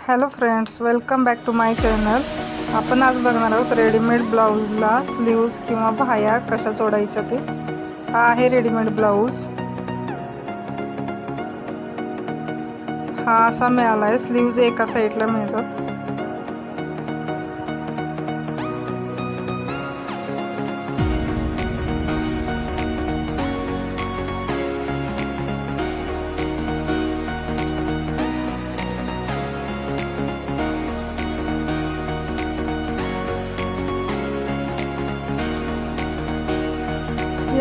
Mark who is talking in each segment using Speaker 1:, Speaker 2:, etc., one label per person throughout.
Speaker 1: Hello friends, welcome back to my channel. आपण आज बघणार आहोत रेडीमेड ब्लाऊजला स्लीव्ज किंवा बाह्या कशा जोडायच्या ते. हा आहे रेडीमेड ब्लाऊज. हा असा मिळाला आहे. स्लीव्ज एका साईडला मिळतात.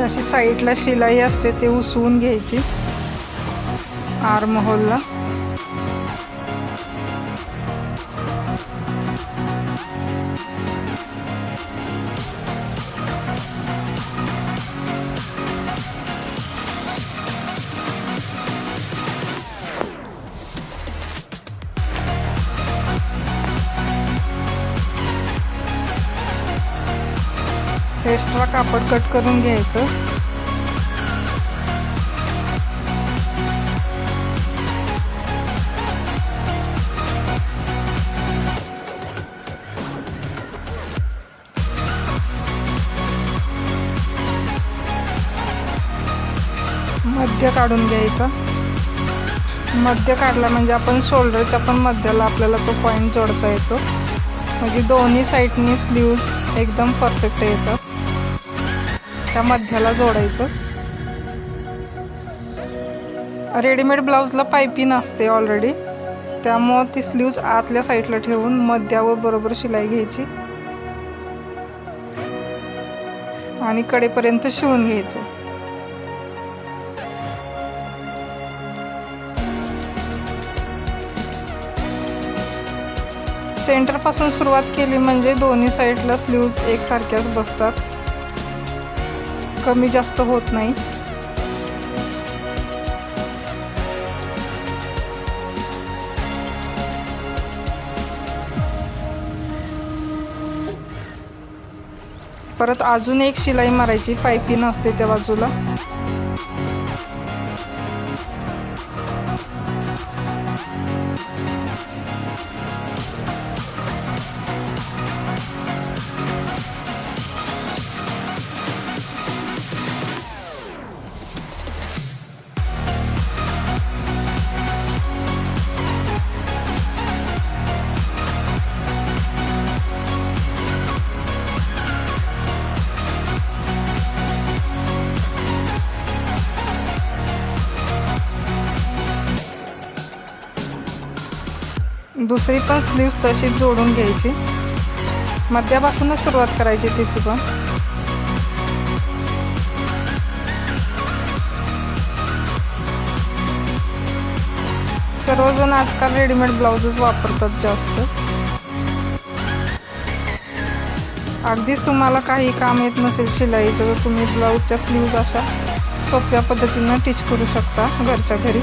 Speaker 1: अशी साईडला शिलाई असते ते उसवून घ्यायची आर्म होलला. एक्स्ट्रा कापड कट करून घ्यायचं. मध्य काढून घ्यायचा. मध्य काढला म्हणजे आपण शोल्डरच्या पण मध्याला आपल्याला तो पॉइंट जोडता येतो. म्हणजे दोन्ही साईडनी स्लीव्ज एकदम परफेक्ट येतात. त्या मध्याला जोडायचं. रेडीमेड ब्लाऊजला पायपिंग असते ऑलरेडी, त्यामुळं ती स्लीव्ज आतल्या साईडला ठेवून मध्यावर बरोबर शिलाई घ्यायची आणि कडेपर्यंत शिवून घ्यायचं. सेंटर पासून सुरुवात केली म्हणजे दोन्ही साईडला स्लीव्ज एकसारख्याच बसतात, कमी जास्त होत नाही. परत अजून एक शिलाई मारायची, पायपिंग असते त्या बाजूला. दुसरी पण स्लीव्ज तशीच जोडून घ्यायची. मध्यापासूनच सुरुवात करायची तिची पण. सर्वजण आजकाल रेडीमेड ब्लाऊजच वापरतात जास्त. अगदीच तुम्हाला काही काम येत नसेल शिलाईचं तर तुम्ही ब्लाऊजच्या स्लीव्ज अशा सोप्या पद्धतीनं टिच करू शकता घरच्या घरी.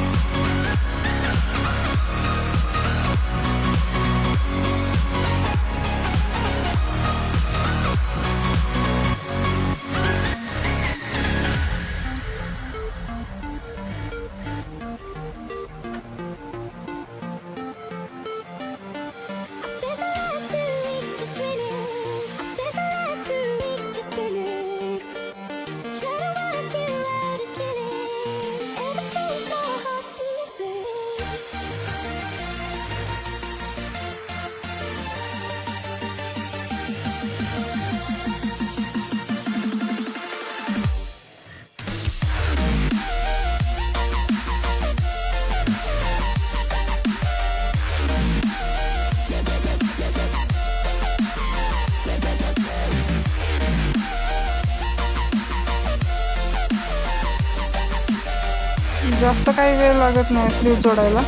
Speaker 1: जास्त काही वेळ लागत नाही स्लीव जोडायला,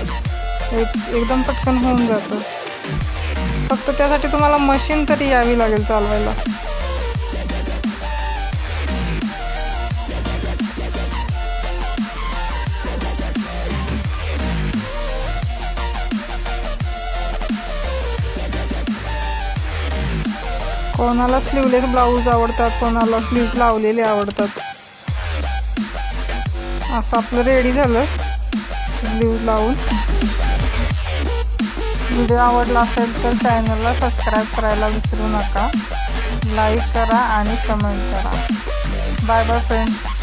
Speaker 1: एकदम पटकन होऊन जातं. फक्त त्यासाठी तुम्हाला मशीन तरी यावी लागेल चालवायला. कोणाला स्लीवलेस ब्लाऊज आवडतात, कोणाला स्लीव्ज लावलेले आवडतात. असं आपलं रेडी झालं स्लीव लावून. व्हिडिओ आवडला असेल तर चॅनलला सबस्क्राईब करायला विसरू नका. लाईक करा आणि कमेंट करा. Bye bye friends.